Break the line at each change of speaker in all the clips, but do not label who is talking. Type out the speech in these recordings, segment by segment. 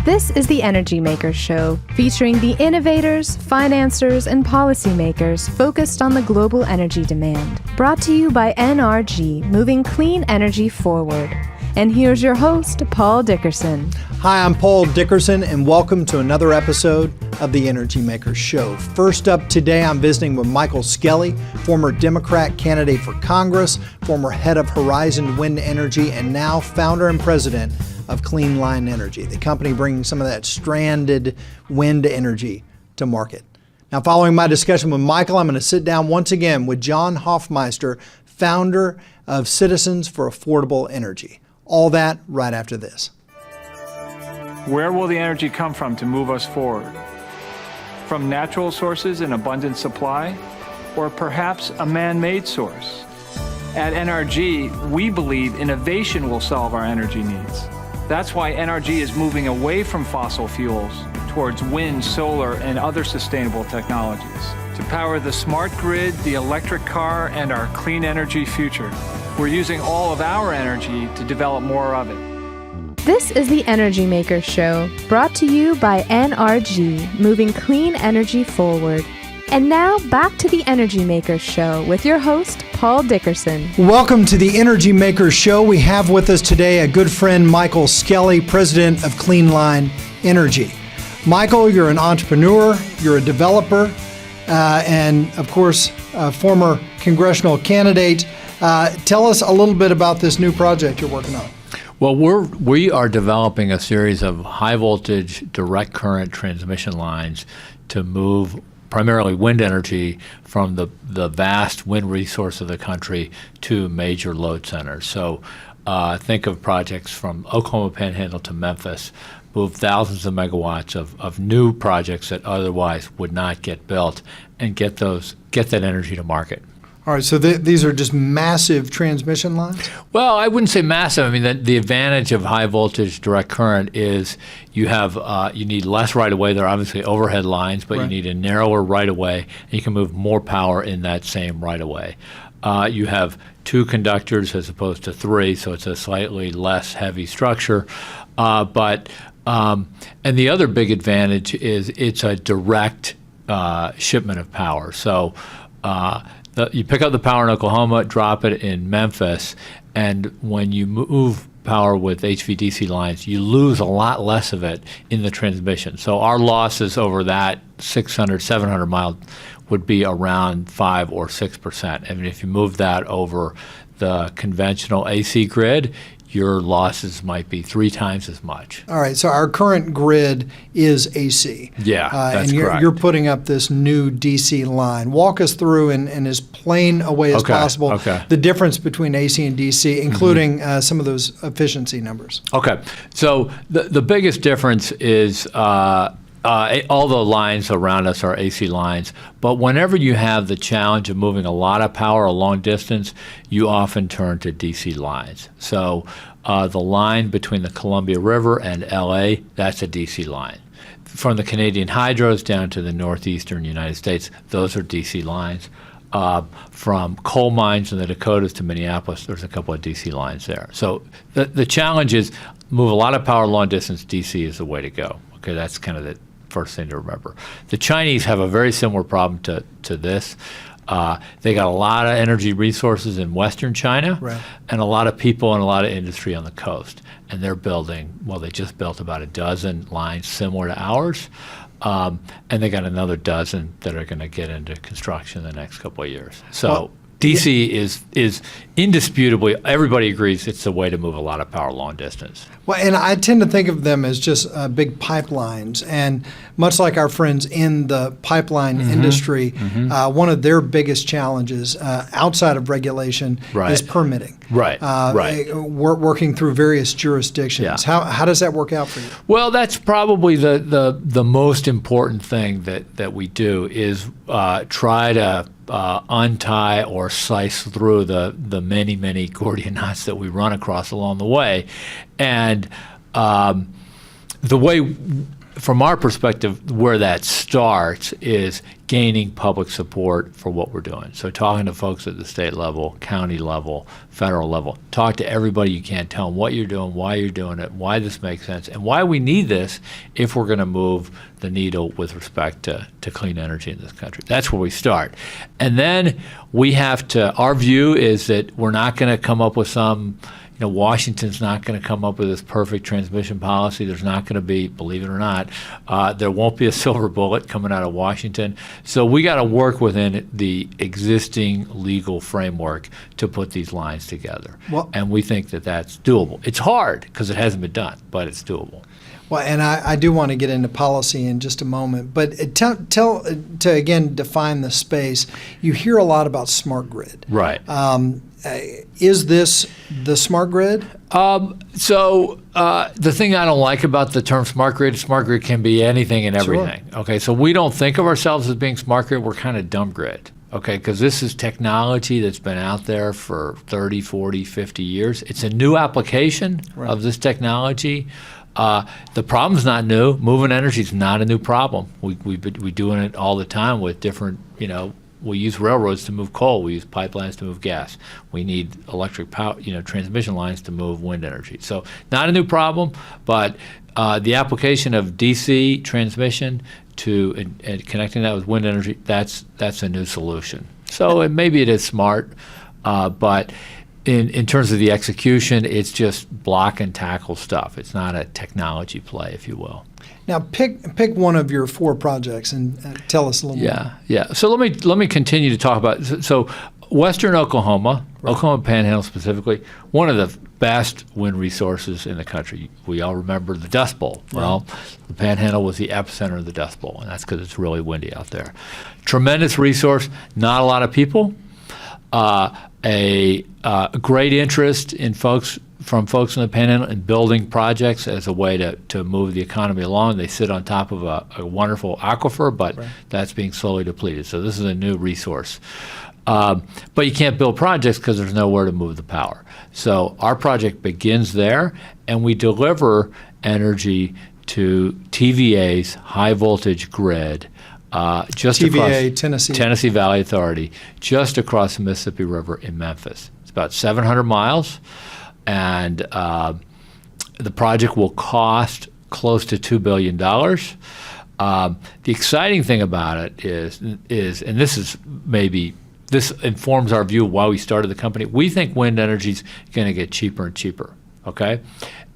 This is the Energy Makers Show, featuring the innovators, financiers, and policymakers focused on the global energy demand. Brought to you by NRG, moving clean energy forward. And here's your host, Paul Dickerson.
Hi, I'm Paul Dickerson, and welcome to another episode of the Energy Makers Show. First up today, I'm visiting with Michael Skelly, former Democrat candidate for Congress, former head of Horizon Wind Energy, and now founder and president of Clean Line Energy, the company bringing some of that stranded wind energy to market. Now, following my discussion with Michael, I'm going to sit down once again with John Hofmeister, founder of Citizens for Affordable Energy. All that right after this.
Where will the energy come from to move us forward? From natural sources in abundant supply, or perhaps a man-made source? At NRG, we believe innovation will solve our energy needs. That's why NRG is moving away from fossil fuels towards wind, solar, and other sustainable technologies to power the smart grid, the electric car, and our clean energy future. We're using all of our energy to develop more of it.
This is the Energy Makers Show, brought to you by NRG, moving clean energy forward. And now, back to the Energy Makers Show with your host, Paul Dickerson.
Welcome to the Energy Makers Show. We have with us today a good friend, Michael Skelly, president of Clean Line Energy. Michael, you're an entrepreneur, you're a developer, and of course, a former congressional candidate. Tell us a little bit about this new project you're working on.
Well, we are developing a series of high voltage direct current transmission lines to move primarily wind energy from the vast wind resource of the country to major load centers. So think of projects from Oklahoma Panhandle to Memphis, move thousands of megawatts of new projects that otherwise would not get built, and get that energy to market.
All right, so these are just massive transmission lines?
Well, I wouldn't say massive. I mean, the advantage of high voltage direct current is you need less right of way. There are obviously overhead lines, but right. You need a narrower right of way, and you can move more power in that same right of way. You have two conductors as opposed to three, so it's a slightly less heavy structure. And the other big advantage is it's a direct shipment of power. So you pick up the power in Oklahoma, drop it in Memphis, and when you move power with HVDC lines, you lose a lot less of it in the transmission. So our losses over that 600, 700 miles would be around 5 or 6%. I mean, if you move that over the conventional AC grid, your losses might be 3 times as much.
All right, so our current grid is AC.
Yeah, that's
and
correct.
You're putting up this new DC line. Walk us through in as plain a way as possible the difference between AC and DC, including some of those efficiency numbers.
Okay, so the biggest difference is all the lines around us are AC lines, but whenever you have the challenge of moving a lot of power a long distance, you often turn to DC lines. So the line between the Columbia River and LA, that's a DC line. From the Canadian hydros down to the northeastern United States, those are DC lines. From coal mines in the Dakotas to Minneapolis, there's a couple of DC lines there. So the challenge is move a lot of power long distance, DC is the way to go. Okay, that's kind of the first thing to remember. The Chinese have a very similar problem to this. They got a lot of energy resources in Western China, right, and a lot of people and a lot of industry on the coast. And they're building, well, they just built about a dozen lines similar to ours. And they got another dozen that are going to get into construction in the next couple of years. So DC is indisputably, everybody agrees it's the way to move a lot of power long distance.
Well, and I tend to think of them as just big pipelines. And much like our friends in the pipeline industry, one of their biggest challenges outside of regulation is permitting.
Right.
Working through various jurisdictions.
Yeah.
How does that work out for you?
Well, that's probably the most important thing that we do is try to untie or slice through the many Gordian knots that we run across along the way. And the way from our perspective, where that starts is gaining public support for what we're doing. So talking to folks at the state level, county level, federal level, talk to everybody you can, tell them what you're doing, why you're doing it, why this makes sense, and why we need this if we're going to move the needle with respect to clean energy in this country. That's where we start. And then we have to, our view is that we're not going to come up with some, Washington's not going to come up with this perfect transmission policy. There's not going to be, believe it or not, there won't be a silver bullet coming out of Washington. So we got to work within the existing legal framework to put these lines together.
Well,
and we think that that's doable. It's hard because it hasn't been done, but it's doable.
Well, and I do want to get into policy in just a moment, but to again define the space, you hear a lot about smart grid.
Right.
Is this the smart grid?
So the thing I don't like about the term smart grid can be anything and everything. Sure. Okay, so we don't think of ourselves as being smart grid. We're kind of dumb grid. Okay, because this is technology that's been out there for 30, 40, 50 years. It's a new application of this technology. The problem's not new. Moving energy is not a new problem. We're doing it all the time with different, we use railroads to move coal. We use pipelines to move gas. We need electric power, transmission lines to move wind energy. So not a new problem, but the application of DC transmission to and connecting that with wind energy, that's a new solution. So maybe it is smart, but in terms of the execution, it's just block and tackle stuff. It's not a technology play, if you will.
Now, pick one of your 4 projects and tell us a little more.
Yeah. So let me continue to talk about. So Western Oklahoma, Oklahoma Panhandle specifically, one of the best wind resources in the country. We all remember the Dust Bowl. Well, the Panhandle was the epicenter of the Dust Bowl, and that's because it's really windy out there. Tremendous resource. Not a lot of people. A great interest in folks in the Panhandle in building projects as a way to move the economy along. They sit on top of a wonderful aquifer, but that's being slowly depleted. So this is a new resource. But you can't build projects because there's nowhere to move the power. So our project begins there, and we deliver energy to TVA's high voltage grid. Just
TVA,
across Tennessee Valley Authority, just across the Mississippi River in Memphis. It's about 700 miles, and the project will cost close to $2 billion. The exciting thing about it is, and this informs our view of why we started the company. We think wind energy is going to get cheaper and cheaper. Okay,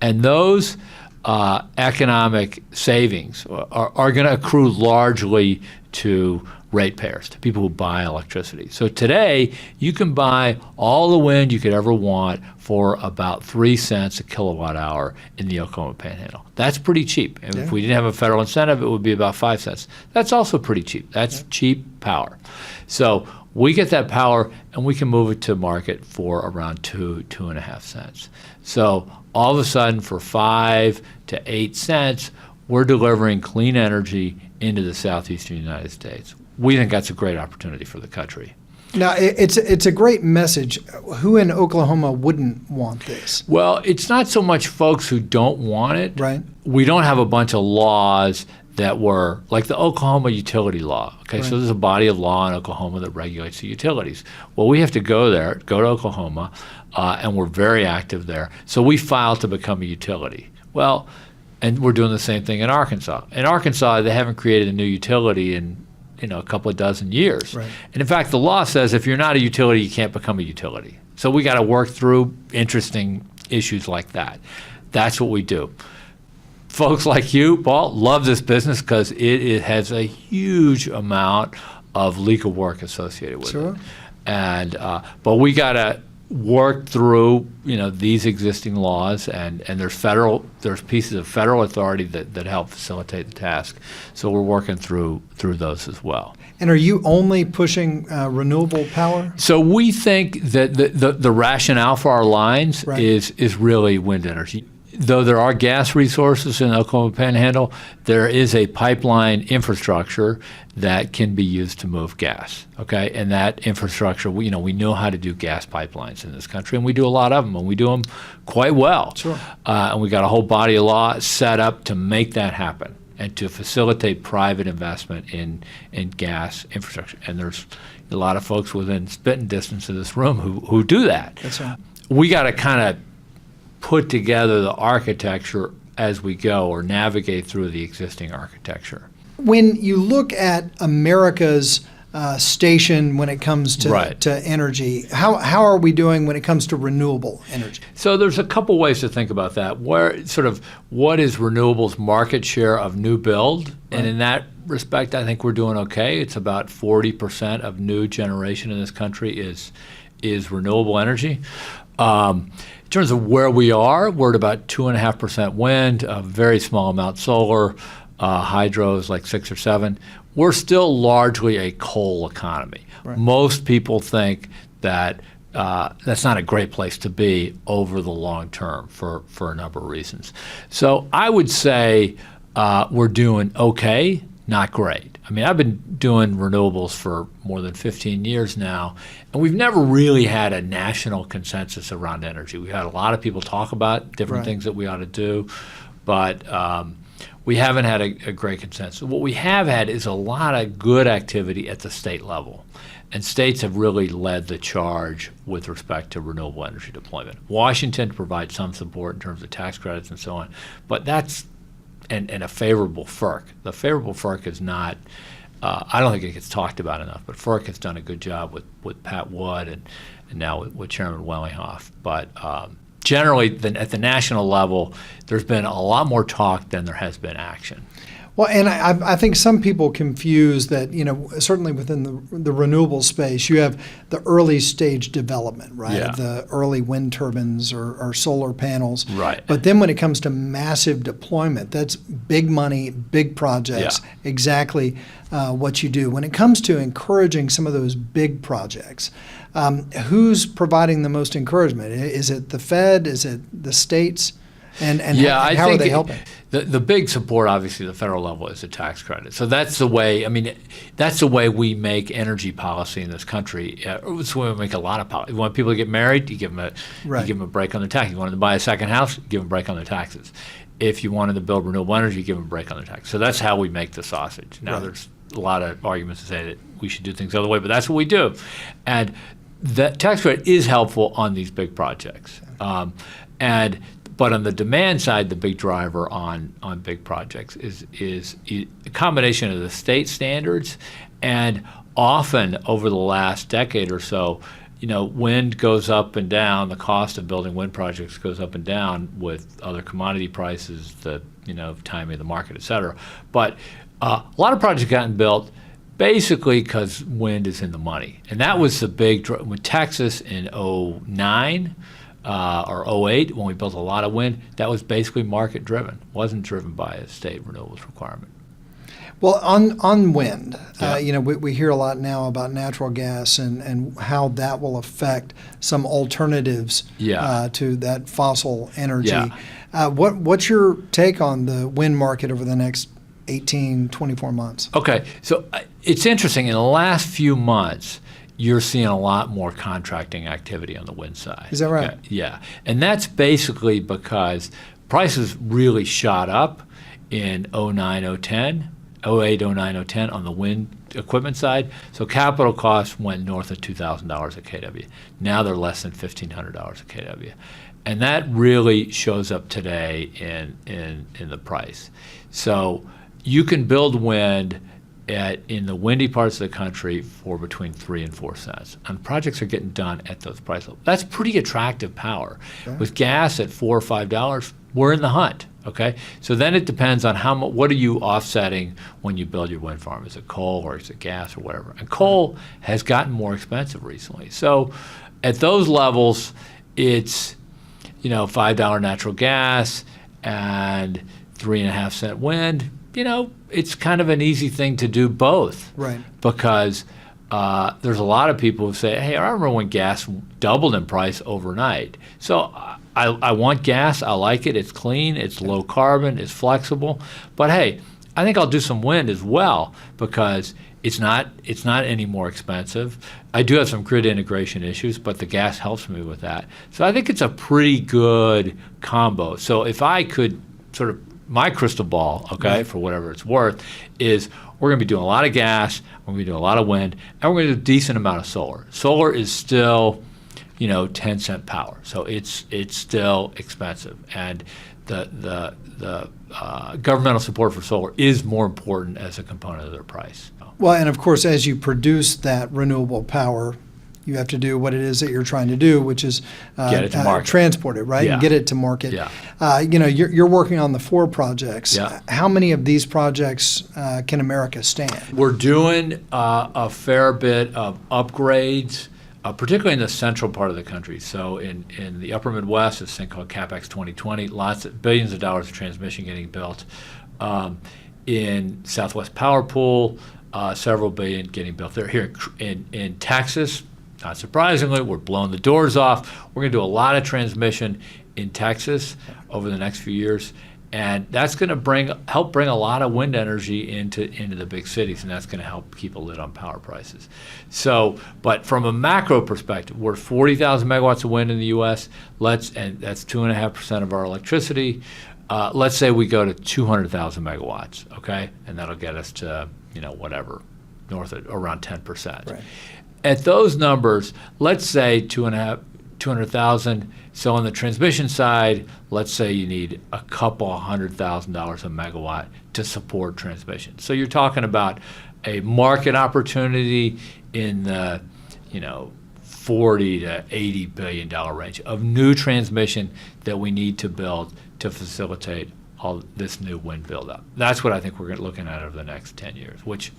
and those economic savings are going to accrue largely to ratepayers, to people who buy electricity. So today, you can buy all the wind you could ever want for about 3 cents a kilowatt hour in the Oklahoma Panhandle. That's pretty cheap. And if we didn't have a federal incentive, it would be about 5 cents. That's also pretty cheap. That's cheap power. So we get that power, and we can move it to market for around 2.5 cents. So all of a sudden, for 5 to 8 cents, we're delivering clean energy into the southeastern United States. We think that's a great opportunity for the country.
Now, it's a great message. Who in Oklahoma wouldn't want this?
Well, it's not so much folks who don't want it.
Right.
We don't have a bunch of laws that were like the Oklahoma utility law. Okay, so there's a body of law in Oklahoma that regulates the utilities. Well, we have to go to Oklahoma, and we're very active there. So we filed to become a utility. Well, and we're doing the same thing in Arkansas. In Arkansas, they haven't created a new utility in a couple of dozen years.
Right.
And in fact, the law says if you're not a utility, you can't become a utility. So we got to work through interesting issues like that. That's what we do. Folks like you, Paul, love this business because it has a huge amount of legal work associated with it. And but we got to work through these existing laws, and there's pieces of federal authority that help facilitate the task. So we're working through those as well.
And are you only pushing renewable power?
So we think that the rationale for our lines is really wind energy. Though there are gas resources in the Oklahoma Panhandle, there is a pipeline infrastructure that can be used to move gas. Okay, and that infrastructure, we know how to do gas pipelines in this country, and we do a lot of them, and we do them quite well.
Sure.
And we got a whole body of law set up to make that happen. and to facilitate private investment in gas infrastructure. And there's a lot of folks within spitting distance of this room who do that.
That's right.
We got to kind of put together the architecture as we go, or navigate through the existing architecture.
When you look at America's station when it comes to energy, how are we doing when it comes to renewable energy?
So there's a couple ways to think about that. What is renewables' market share of new build? Right. And in that respect, I think we're doing okay. It's about 40% of new generation in this country is renewable energy. In terms of where we are, we're at about 2.5% wind, a very small amount solar, hydro is like 6 or 7. We're still largely a coal economy. Right. Most people think that that's not a great place to be over the long term for a number of reasons. So I would say we're doing okay, not great. I mean, I've been doing renewables for more than 15 years now, and we've never really had a national consensus around energy. We've had a lot of people talk about different things that we ought to do, but we haven't had a great consensus. What we have had is a lot of good activity at the state level, and states have really led the charge with respect to renewable energy deployment. Washington provides some support in terms of tax credits and so on, but that's and a favorable FERC. The favorable FERC is not, I don't think it gets talked about enough, but FERC has done a good job with Pat Wood and now with Chairman Wellinghoff. But generally, at the national level, there's been a lot more talk than there has been action.
Well, and I think some people confuse that, certainly within the renewable space, you have the early stage development, right?
Yeah.
The early wind turbines or solar panels.
Right.
But then when it comes to massive deployment, that's big money, big projects, exactly what you do. When it comes to encouraging some of those big projects, who's providing the most encouragement? Is it the Fed? Is it the states? And how are they helping?
The big support, obviously, the federal level is the tax credit. So that's the way. I mean, that's the way we make energy policy in this country. It's the way we make a lot of policy. You want people to get married, you give them a break on their tax. You want them to buy a second house, you give them a break on their taxes. If you wanted to build renewable energy, you give them a break on their taxes. So that's how we make the sausage. Now, there's a lot of arguments to say that we should do things the other way, but that's what we do. And that tax credit is helpful on these big projects. But on the demand side, the big driver on big projects is a combination of the state standards, and often over the last decade or so, wind goes up and down. The cost of building wind projects goes up and down with other commodity prices, the timing of the market, et cetera. But a lot of projects gotten built basically because wind is in the money, and that was the big with Texas in 2009. Or 2008, when we built a lot of wind, that was basically market driven. Wasn't driven by a state renewables requirement.
Well, on wind, we hear a lot now about natural gas and how that will affect some alternatives to that fossil energy.
Yeah.
What's your take on the wind market over the next 18, 24 months?
Okay, so it's interesting. In the last few months, you're seeing a lot more contracting activity on the wind side.
Is that right?
Okay. Yeah. And that's basically because prices really shot up in 2008, 2009, 2010 on the wind equipment side. So capital costs went north of $2,000 a kW. Now they're less than $1,500 a kW. And that really shows up today in the price. So you can build wind in the windy parts of the country for between 3 and 4 cents. And projects are getting done at those price levels. That's pretty attractive power. Okay. With gas at $4 or $5, we're in the hunt. Okay, so then it depends on how much. What are you offsetting when you build your wind farm? Is it coal or is it gas or whatever? And coal has gotten more expensive recently. So at those levels, it's $5 natural gas and 3.5 cent wind. It's kind of an easy thing to do both.
Right.
Because there's a lot of people who say, hey, I remember when gas doubled in price overnight. So I want gas. I like it. It's clean. It's low carbon. It's flexible. But hey, I think I'll do some wind as well because it's not any more expensive. I do have some grid integration issues, but the gas helps me with that. So I think it's a pretty good combo. So if I could sort of my crystal ball, okay, for whatever it's worth, is we're going to be doing a lot of gas, we're going to be doing a lot of wind, and we're going to do a decent amount of solar. Solar is still, 10-cent power, so it's still expensive, and the governmental support for solar is more important as a component of their price.
Well, and of course, as you produce that renewable power, you have to do what it is that you're trying to do, which is
get it to market.
Transport it, right?
Yeah.
And get it to market.
Yeah.
You're working on the 4 projects.
Yeah.
How many of these projects can America stand?
We're doing a fair bit of upgrades, particularly in the central part of the country. So in the upper Midwest, this thing called CapEx 2020, lots of billions of dollars of transmission getting built. In Southwest Power Pool, several billion getting built. They're here in Texas. Not surprisingly, we're blowing the doors off. We're going to do a lot of transmission in Texas over the next few years, and that's going to help bring a lot of wind energy into the big cities, and that's going to help keep a lid on power prices. So, but from a macro perspective, we're 40,000 megawatts of wind in the U.S. And that's 2.5% of our electricity. Let's say we go to 200,000 megawatts, okay, and that'll get us to whatever, north of around 10%.
Right.
At those numbers, let's say 200,000. So on the transmission side, let's say you need a couple $100,000 a megawatt to support transmission. So you're talking about a market opportunity in the 40 to $80 billion range of new transmission that we need to build to facilitate all this new wind buildup. That's what I think we're looking at over the next 10 years, which,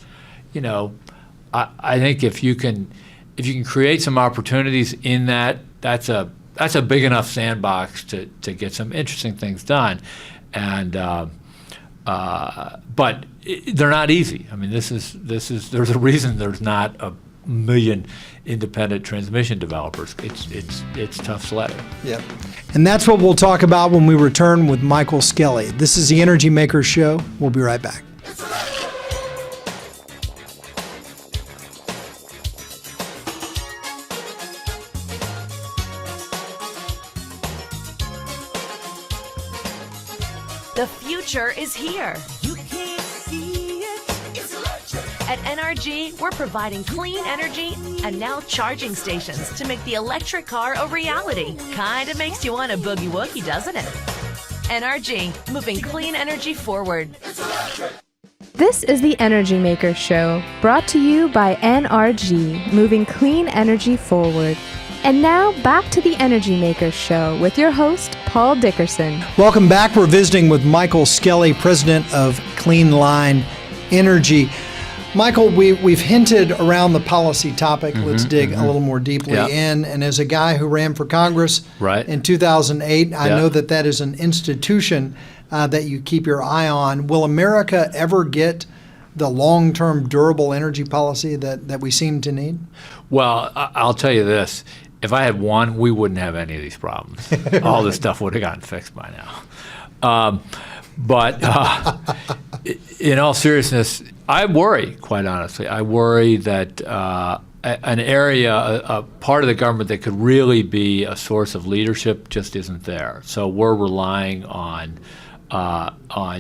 I think if you can create some opportunities in that, that's a big enough sandbox to get some interesting things done, and but they're not easy. I mean, this is there's a reason there's not a million independent transmission developers. It's tough sledding.
Yep. And that's what we'll talk about when we return with Michael Skelly. This is the Energy Makers Show. We'll be right back.
The future is here.
You can't see it. It's electric.
At NRG, we're providing clean energy and now charging stations to make the electric car a reality. Kinda makes you want a boogie woogie, doesn't it? NRG, moving clean energy forward.
It's electric.
This is the Energy Makers Show, brought to you by NRG, moving clean energy forward. And now, back to the Energy Makers Show with your host, Paul Dickerson.
Welcome back. We're visiting with Michael Skelly, president of Clean Line Energy. Michael, we've hinted around the policy topic. Let's dig a little more deeply in. And as a guy who ran for Congress in 2008, I know that is an institution that you keep your eye on. Will America ever get the long-term durable energy policy that we seem to need?
Well, I'll tell you this. If I had one, we wouldn't have any of these problems. All this stuff would have gotten fixed by now. But in all seriousness, I worry, quite honestly. I worry that an area, a part of the government that could really be a source of leadership just isn't there. So we're relying on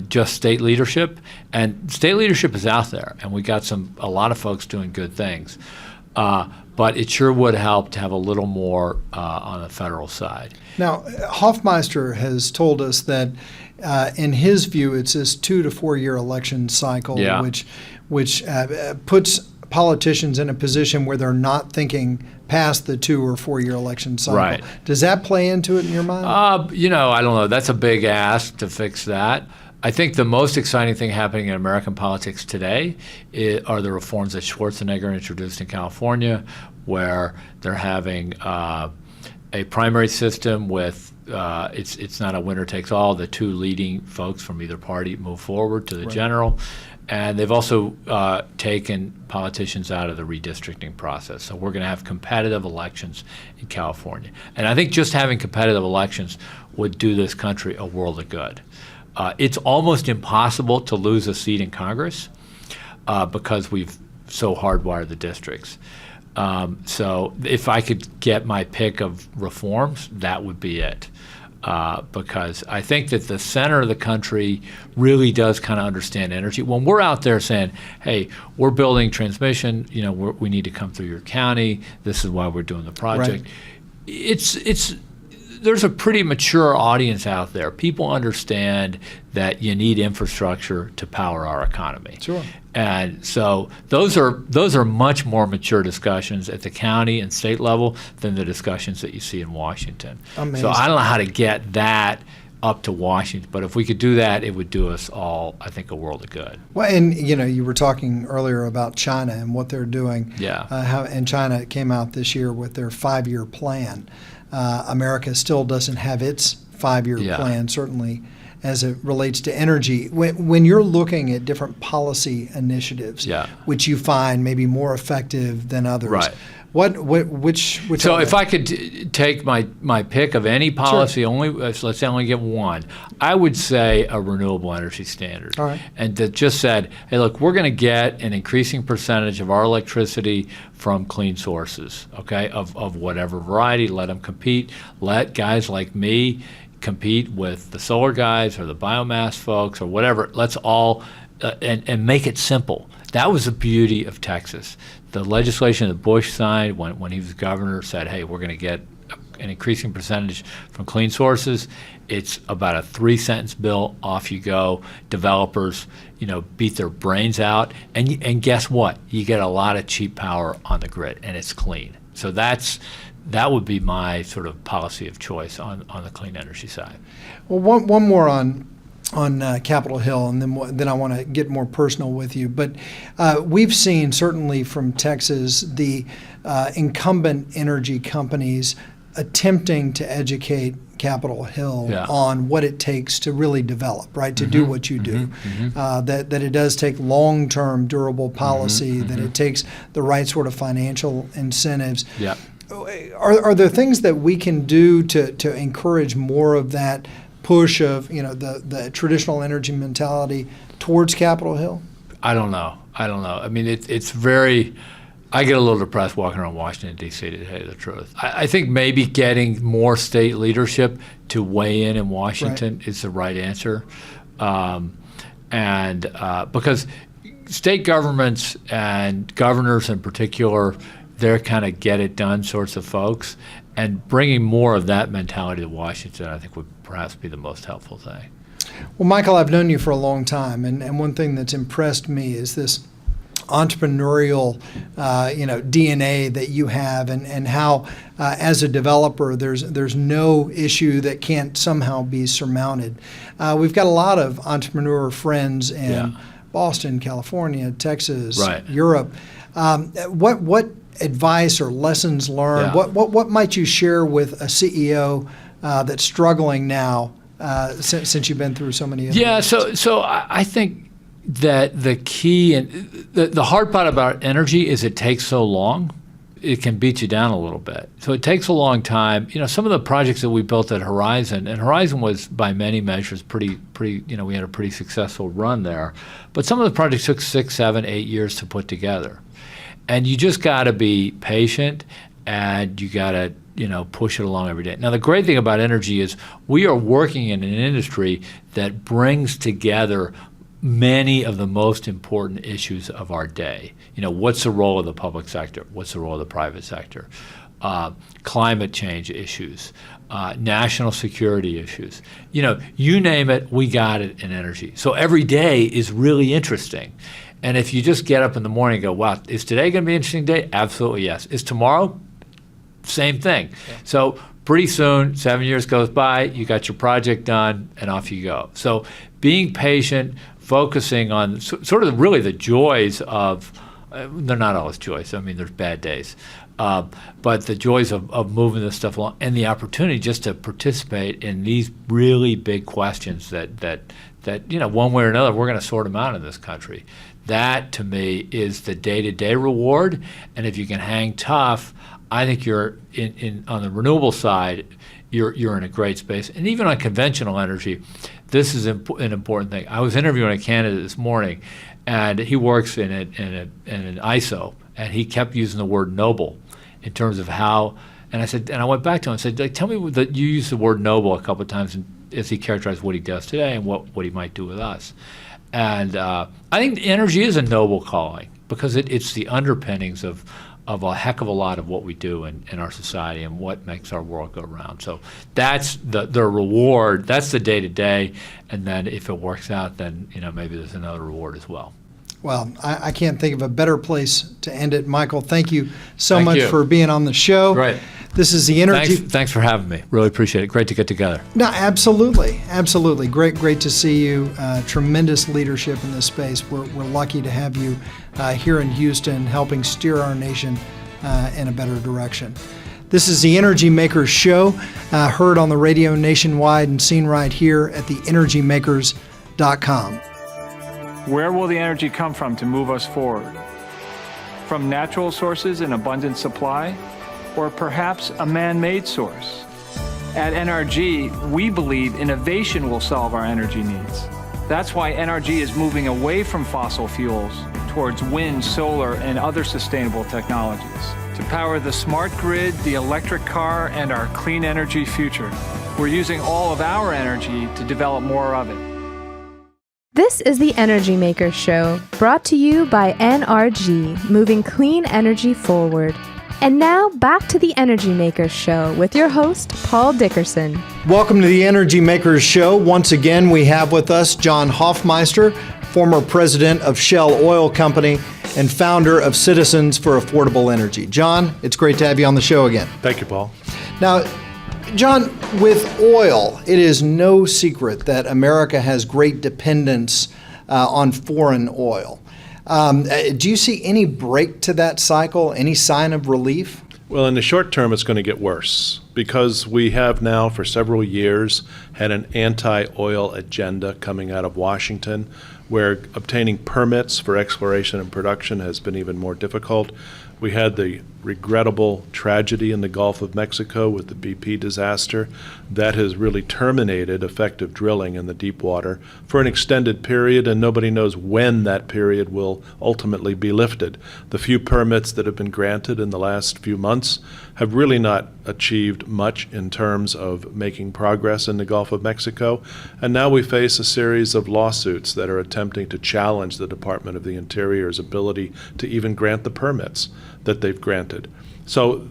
just state leadership, and state leadership is out there, and we got a lot of folks doing good things. But it sure would help to have a little more on the federal side.
Now, Hofmeister has told us that in his view, it's this 2 to 4 year election cycle, which puts politicians in a position where they're not thinking past the 2 or 4 year election cycle.
Right.
Does that play into it in your mind?
I don't know. That's a big ask to fix that. I think the most exciting thing happening in American politics today are the reforms that Schwarzenegger introduced in California, where they're having a primary system with it's not a winner takes all. The 2 leading folks from either party move forward to the general, and they've also taken politicians out of the redistricting process. So we're going to have competitive elections in California, and I think just having competitive elections would do this country a world of good. It's almost impossible to lose a seat in Congress because we've so hardwired the districts. So if I could get my pick of reforms, that would be it. because I think that the center of the country really does kind of understand energy. When we're out there saying, hey, we're building transmission, we need to come through your county, this is why we're doing the project. Right. There's a pretty mature audience out there. People understand that you need infrastructure to power our economy.
Sure.
And so those are much more mature discussions at the county and state level than the discussions that you see in Washington.
Amazing.
So I don't know how to get that up to Washington, but if we could do that, it would do us all, I think, a world of good.
Well, and you were talking earlier about China and what they're doing.
Yeah.
And China came out this year with their 5-year plan. America still doesn't have its 5-year plan, certainly as it relates to energy. When you're looking at different policy initiatives, which you find maybe more effective than others,
right.
Which
so if I could take my pick of any policy,
sure.
Let's say I only get one, I would say a renewable energy standard.
All right.
And that just said, hey, look, we're going to get an increasing percentage of our electricity from clean sources, okay, of whatever variety. Let them compete. Let guys like me compete with the solar guys or the biomass folks or whatever. Let's all and make it simple. That was the beauty of Texas. The legislation that Bush signed when he was governor said, hey, we're going to get an increasing percentage from clean sources. It's about a 3-sentence bill. Off you go. Developers, beat their brains out. And guess what? You get a lot of cheap power on the grid, and it's clean. So that would be my sort of policy of choice on the clean energy side.
Well, one more on Capitol Hill, and then I want to get more personal with you. But we've seen, certainly from Texas, the incumbent energy companies attempting to educate Capitol Hill on what it takes to really develop, right, to do what you do. That it does take long-term durable policy, that it takes the right sort of financial incentives.
Yeah.
Are there things that we can do to encourage more of that push of the traditional energy mentality towards Capitol Hill?
I don't know. I mean, it's very. I get a little depressed walking around Washington, D.C., to tell you the truth. I think maybe getting more state leadership to weigh in Washington is the right answer, because state governments and governors in particular, they're kind of get it done sorts of folks, and bringing more of that mentality to Washington, I think, would perhaps be the most helpful thing.
Well, Michael, I've known you for a long time, and one thing that's impressed me is this entrepreneurial DNA that you have, and how as a developer there's no issue that can't somehow be surmounted. We've got a lot of entrepreneur friends in Boston, California, Texas, Europe. What advice or lessons learned? What might you share with a CEO that's struggling now since you've been through so many of them?
So I think that the key and the hard part about energy is it takes so long. It can beat you down a little bit. So it takes a long time. Some of the projects that we built at Horizon, and Horizon was by many measures pretty. We had a pretty successful run there. But some of the projects took 6, 7, 8 years to put together, and you just got to be patient, and you got to push it along every day. Now, the great thing about energy is we are working in an industry that brings together many of the most important issues of our day. What's the role of the public sector? What's the role of the private sector? Climate change issues, national security issues. You name it, we got it in energy. So every day is really interesting. And if you just get up in the morning and go, wow, is today going to be an interesting day? Absolutely, yes. Is tomorrow? Same thing. Yeah. So pretty soon, 7 years goes by, you got your project done, and off you go. So being patient, focusing on sort of really the joys of, they're not always joys, I mean, there's bad days, but the joys of moving this stuff along, and the opportunity just to participate in these really big questions that one way or another, we're going to sort them out in this country. That, to me, is the day-to-day reward, and if you can hang tough, I think you're on the renewable side, you're in a great space. And even on conventional energy, this is an important thing. I was interviewing a candidate this morning, and he works in an ISO, and he kept using the word noble in terms of how, And I went back to him and said, like, tell me that you used the word noble a couple of times as he characterized what he does today and what he might do with us. And I think energy is a noble calling because it's the underpinnings of a heck of a lot of what we do in our society and what makes our world go round. So that's the reward. That's the day-to-day. And then if it works out, then maybe there's another reward as well.
Well, I can't think of a better place to end it. Michael, thank you so
Thank
much
you.
for being on the show.
Great.
This is the Energy.
Thanks for having me. Really appreciate it. Great to get together.
No, absolutely. Great to see you. Tremendous leadership in this space. We're lucky to have you here in Houston helping steer our nation in a better direction. This is the Energy Makers Show, heard on the radio nationwide and seen right here at TheEnergyMakers.com.
Where will the energy come from to move us forward? From natural sources in abundant supply, or perhaps a man-made source? At NRG, we believe innovation will solve our energy needs. That's why NRG is moving away from fossil fuels towards wind, solar, and other sustainable technologies to power the smart grid, the electric car, and our clean energy future. We're using all of our energy to develop more of it.
This is the Energy Makers Show, brought to you by NRG, moving clean energy forward. And now, back to the Energy Makers Show with your host, Paul Dickerson.
Welcome to the Energy Makers Show. Once again, we have with us John Hofmeister, former president of Shell Oil Company and founder of Citizens for Affordable Energy. John, it's great to have you on the show again.
Thank you, Paul.
Now, John, with oil, it is no secret that America has great dependence on foreign oil. Do you see any break to that cycle, any sign of relief?
Well, in the short term, it's going to get worse because we have now for several years had an anti-oil agenda coming out of Washington where obtaining permits for exploration and production has been even more difficult. We had the regrettable tragedy in the Gulf of Mexico with the BP disaster. That has really terminated effective drilling in the deep water for an extended period, and nobody knows when that period will ultimately be lifted. The few permits that have been granted in the last few months have really not achieved much in terms of making progress in the Gulf of Mexico, and now we face a series of lawsuits that are attempting to challenge the Department of the Interior's ability to even grant the permits that they've granted. So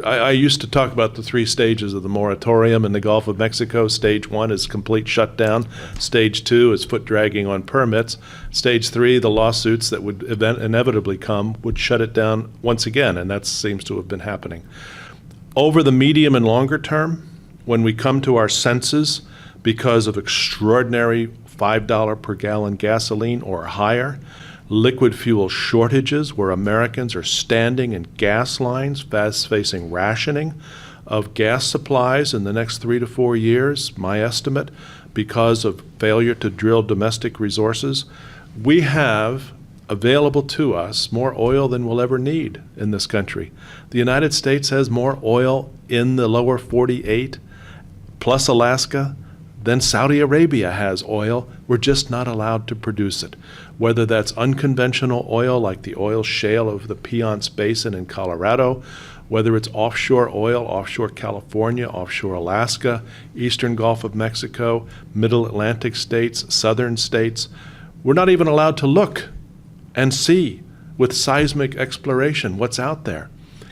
I used to talk about the three stages of the moratorium in the Gulf of Mexico. Stage 1 is complete shutdown. Stage 2 is foot dragging on permits. Stage 3, the lawsuits that would inevitably come would shut it down once again, and that seems to have been happening. Over the medium and longer term, when we come to our senses because of extraordinary $5 per gallon gasoline or higher, liquid fuel shortages where Americans are standing in gas lines, facing rationing of gas supplies in the next 3 to 4 years, my estimate, because of failure to drill domestic resources. We have available to us more oil than we'll ever need in this country. The United States has more oil in the lower 48, plus Alaska, than Saudi Arabia has oil. We're just not allowed to produce it. Whether that's unconventional oil like the oil shale of the Piceance Basin in Colorado, whether it's offshore oil, offshore California, offshore Alaska, eastern Gulf of Mexico, middle Atlantic states, southern states, we're not even allowed to look and see with seismic exploration what's out there.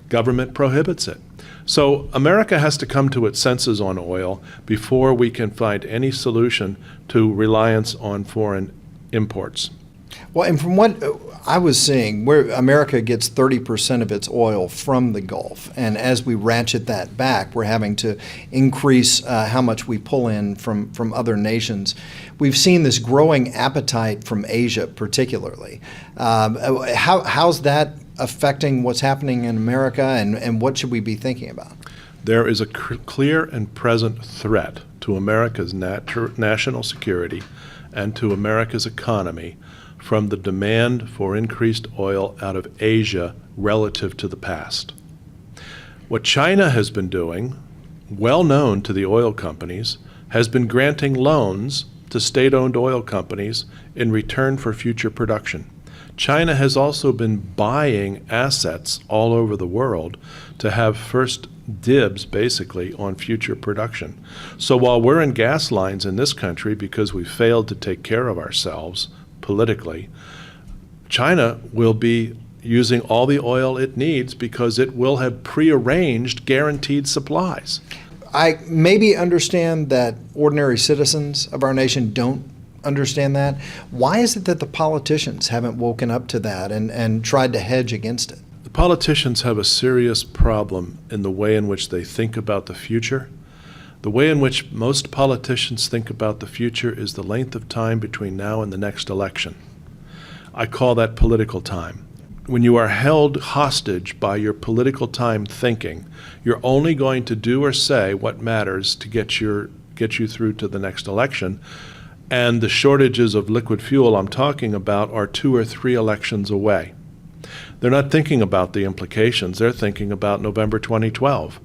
Government prohibits it. So America has to come to its senses on oil before we can find any solution to reliance on foreign imports.
Well, and from what I was seeing, where America gets 30% of its oil from the Gulf, and as we ratchet that back, we're having to increase how much we pull in from other nations. We've seen this growing appetite from Asia, particularly. How's that affecting what's happening in America, and what should we be thinking about?
There is a clear and present threat to America's national security and to America's economy from the demand for increased oil out of Asia relative to the past. What China has been doing, well known to the oil companies, has been granting loans to state-owned oil companies in return for future production. China has also been buying assets all over the world to have first dibs, basically, on future production. So while we're in gas lines in this country because we failed to take care of ourselves politically, China will be using all the oil it needs because it will have prearranged guaranteed supplies.
I maybe understand that ordinary citizens of our nation don't understand that. Why is it that the politicians haven't woken up to that and tried to hedge against it?
The politicians have a serious problem in the way in which they think about the future. The way in which most politicians think about the future is the length of time between now and the next election. I call that political time. When you are held hostage by your political time thinking, you're only going to do or say what matters to get you through to the next election. And the shortages of liquid fuel I'm talking about are 2 or 3 elections away. They're not thinking about the implications. They're thinking about November 2012.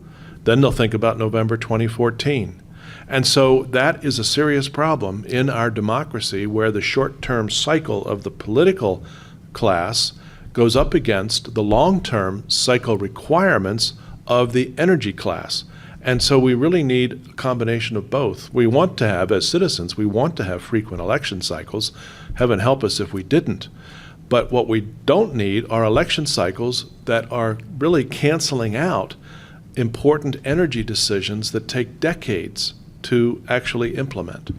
Then they'll think about November 2014. And so that is a serious problem in our democracy, where the short-term cycle of the political class goes up against the long-term cycle requirements of the energy class. And so we really need a combination of both. We want to have, as citizens, we want to have frequent election cycles. Heaven help us if we didn't. But what we don't need are election cycles that are really canceling out important energy decisions that take decades to actually implement.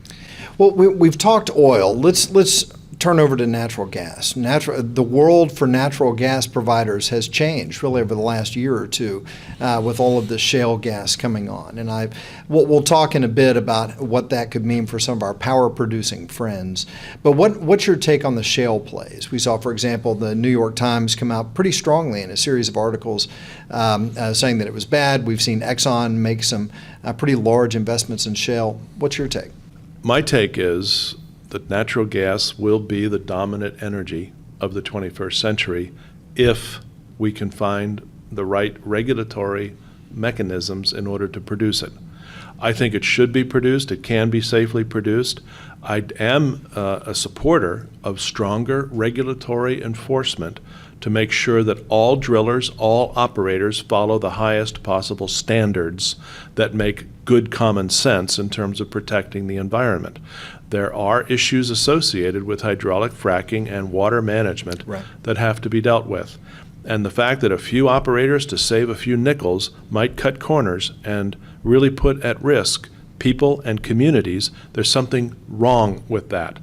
Well, we've talked oil. Let's turn over to natural gas. The world for natural gas providers has changed really over the last year or two with all of the shale gas coming on. And we'll talk in a bit about what that could mean for some of our power producing friends. But what's your take on the shale plays? We saw, for example, the New York Times come out pretty strongly in a series of articles saying that it was bad. We've seen Exxon make some pretty large investments in shale. What's your take?
My take is that natural gas will be the dominant energy of the 21st century if we can find the right regulatory mechanisms in order to produce it. I think it should be produced. It can be safely produced. I am a supporter of stronger regulatory enforcement to make sure that all drillers, all operators follow the highest possible standards that make good common sense in terms of protecting the environment. There are issues associated with hydraulic fracking and water management that have to be dealt with. And the fact that a few operators to save a few nickels might cut corners and really put at risk people and communities, there's something wrong with that.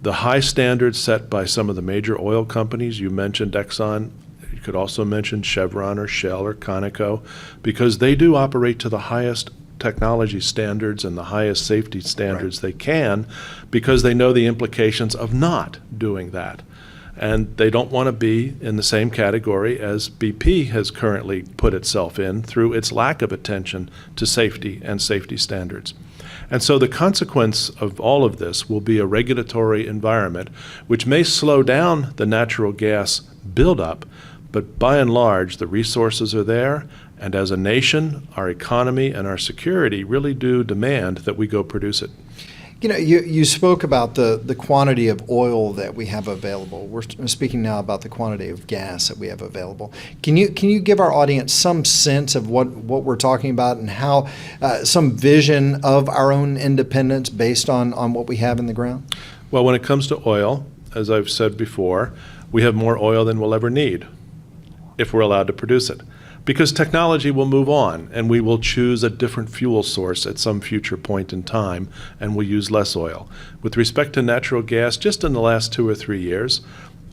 The high standards set by some of the major oil companies, you mentioned Exxon, you could also mention Chevron or Shell or Conoco, because they do operate to the highest technology standards and the highest safety standards they can, because they know the implications of not doing that. And they don't want to be in the same category as BP has currently put itself in through its lack of attention to safety and safety standards. And so the consequence of all of this will be a regulatory environment which may slow down the natural gas buildup, but by and large the resources are there, and as a nation, our economy and our security really do demand that we go produce it.
You know, you spoke about the quantity of oil that we have available. We're speaking now about the quantity of gas that we have available. Can you give our audience some sense of what we're talking about and how some vision of our own independence based on what we have in the ground?
Well, when it comes to oil, as I've said before, we have more oil than we'll ever need if we're allowed to produce it. Because technology will move on, and we will choose a different fuel source at some future point in time, and we'll use less oil. With respect to natural gas, just in the last 2 or 3 years,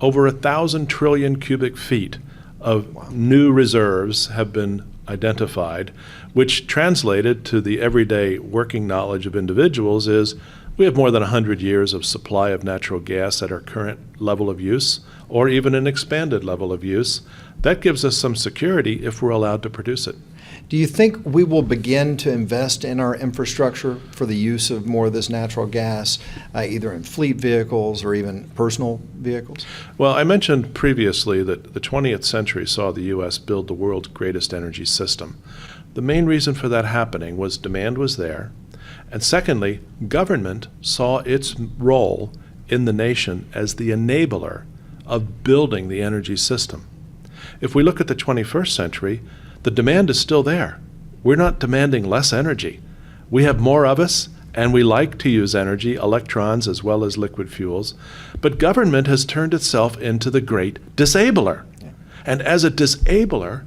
over 1,000 trillion cubic feet of new reserves have been identified, which translated to the everyday working knowledge of individuals is we have more than 100 years of supply of natural gas at our current level of use, or even an expanded level of use. That gives us some security if we're allowed to produce it.
Do you think we will begin to invest in our infrastructure for the use of more of this natural gas, either in fleet vehicles or even personal vehicles?
Well, I mentioned previously that the 20th century saw the U.S. build the world's greatest energy system. The main reason for that happening was demand was there, and secondly, government saw its role in the nation as the enabler of building the energy system. If we look at the 21st century, the demand is still there. we're not demanding less energy. We have more of us, and we like to use energy, electrons as well as liquid fuels. But government has turned itself into the great disabler. And as a disabler,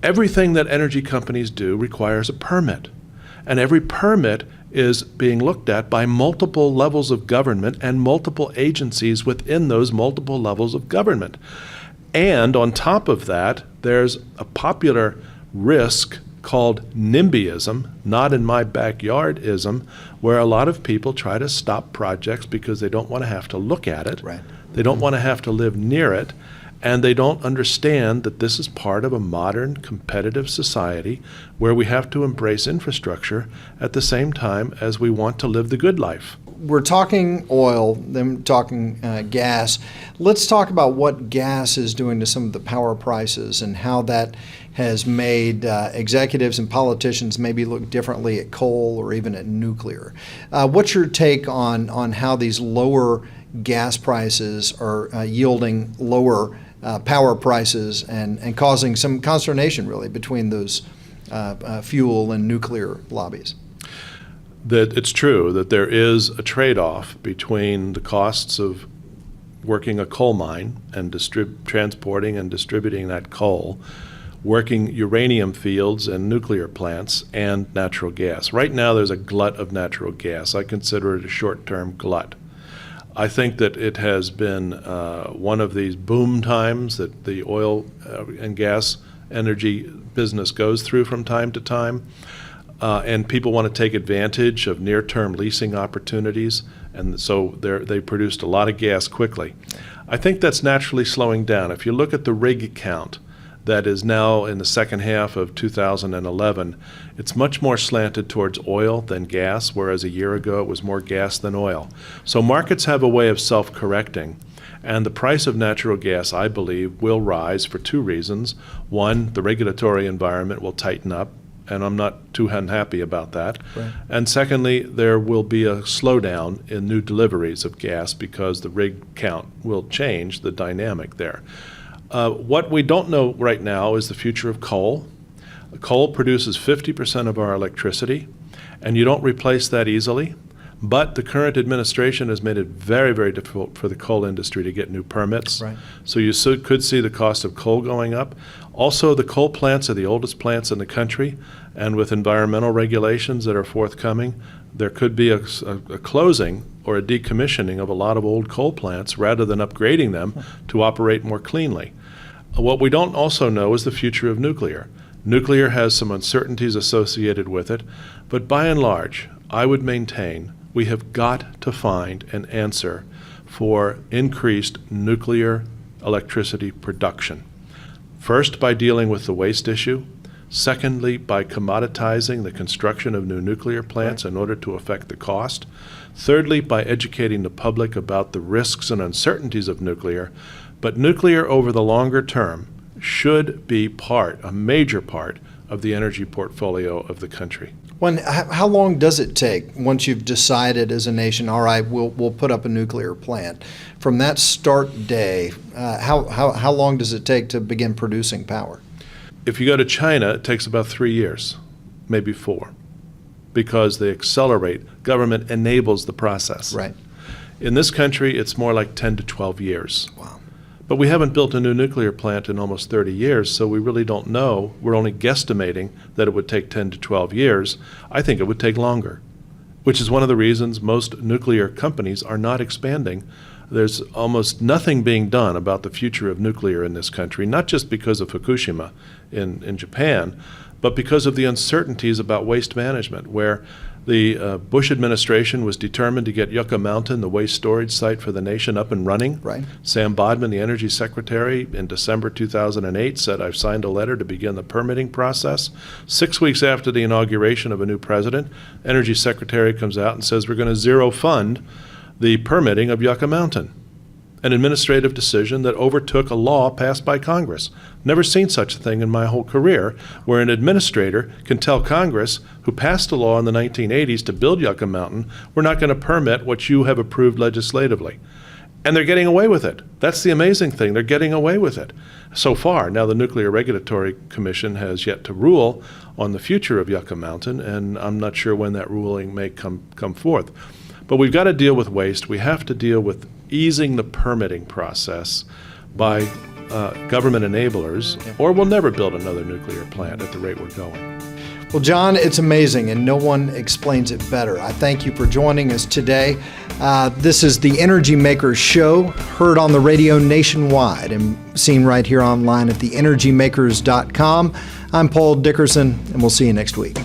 everything that energy companies do requires a permit. And every permit is being looked at by multiple levels of government and multiple agencies within those multiple levels of government. And on top of that, there's a popular risk called NIMBYism, not in my backyardism, where a lot of people try to stop projects because they don't want to have to look at it.
Right.
They don't want to have to live near it. And they don't understand that this is part of a modern competitive society where we have to embrace infrastructure at the same time as we want to live the good life.
We're talking oil, then talking gas. Let's talk about what gas is doing to some of the power prices and how that has made executives and politicians maybe look differently at coal or even at nuclear. What's your take on how these lower gas prices are yielding lower power prices and causing some consternation really between those fuel and nuclear lobbies?
That it's true that there is a trade-off between the costs of working a coal mine and transporting and distributing that coal, working uranium fields and nuclear plants, and natural gas. Right now there's a glut of natural gas. I consider it a short-term glut. I think that it has been one of these boom times that the oil and gas energy business goes through from time to time. And people want to take advantage of near-term leasing opportunities, and so they produced a lot of gas quickly. I think that's naturally slowing down. If you look at the rig count that is now in the second half of 2011, it's much more slanted towards oil than gas, whereas a year ago it was more gas than oil. So markets have a way of self-correcting, and the price of natural gas, I believe, will rise for two reasons. One, the regulatory environment will tighten up, and I'm not too unhappy about that.
Right.
And secondly, there will be a slowdown in new deliveries of gas because the rig count will change the dynamic there. What we don't know right now is the future of coal. Coal produces 50% of our electricity, and you don't replace that easily. But the current administration has made it very, very difficult for the coal industry to get new permits.
Right.
So you could see the cost of coal going up. Also, the coal plants are the oldest plants in the country, and with environmental regulations that are forthcoming, there could be a closing or a decommissioning of a lot of old coal plants rather than upgrading them to operate more cleanly. What we don't also know is the future of nuclear. Nuclear has some uncertainties associated with it, but by and large, I would maintain we have got to find an answer for increased nuclear electricity production. First, by dealing with the waste issue. Secondly, by commoditizing the construction of new nuclear plants in order to affect the cost. Thirdly, by educating the public about the risks and uncertainties of nuclear. But nuclear over the longer term should be a major part of the energy portfolio of the country.
How long does it take once you've decided as a nation, all right, we'll put up a nuclear plant? From that start day, how long does it take to begin producing power?
If you go to China, it takes about 3 years, maybe 4, because they accelerate. Government enables the process.
Right.
In this country, it's more like 10 to 12 years.
Wow.
But we haven't built a new nuclear plant in almost 30 years, so we really don't know. We're only guesstimating that it would take 10 to 12 years. I think it would take longer, which is one of the reasons most nuclear companies are not expanding. There's almost nothing being done about the future of nuclear in this country, not just because of Fukushima in Japan, but because of the uncertainties about waste management, where the Bush administration was determined to get Yucca Mountain, the waste storage site for the nation, up and running.
Right.
Sam Bodman, the energy secretary, in December 2008 said, I've signed a letter to begin the permitting process. 6 weeks after the inauguration of a new president, energy secretary comes out and says we're going to zero fund the permitting of Yucca Mountain, an administrative decision that overtook a law passed by Congress. Never seen such a thing in my whole career, where an administrator can tell Congress, who passed a law in the 1980s to build Yucca Mountain, we're not going to permit what you have approved legislatively. And they're getting away with it. That's the amazing thing. They're getting away with it so far. Now, the Nuclear Regulatory Commission has yet to rule on the future of Yucca Mountain, and I'm not sure when that ruling may come forth. But we've got to deal with waste. We have to deal with easing the permitting process by government enablers, or we'll never build another nuclear plant at the rate we're going.
Well, John, it's amazing, and no one explains it better. I thank you for joining us today. This is the Energy Makers Show, heard on the radio nationwide and seen right here online at TheEnergyMakers.com. I'm Paul Dickerson, and we'll see you next week.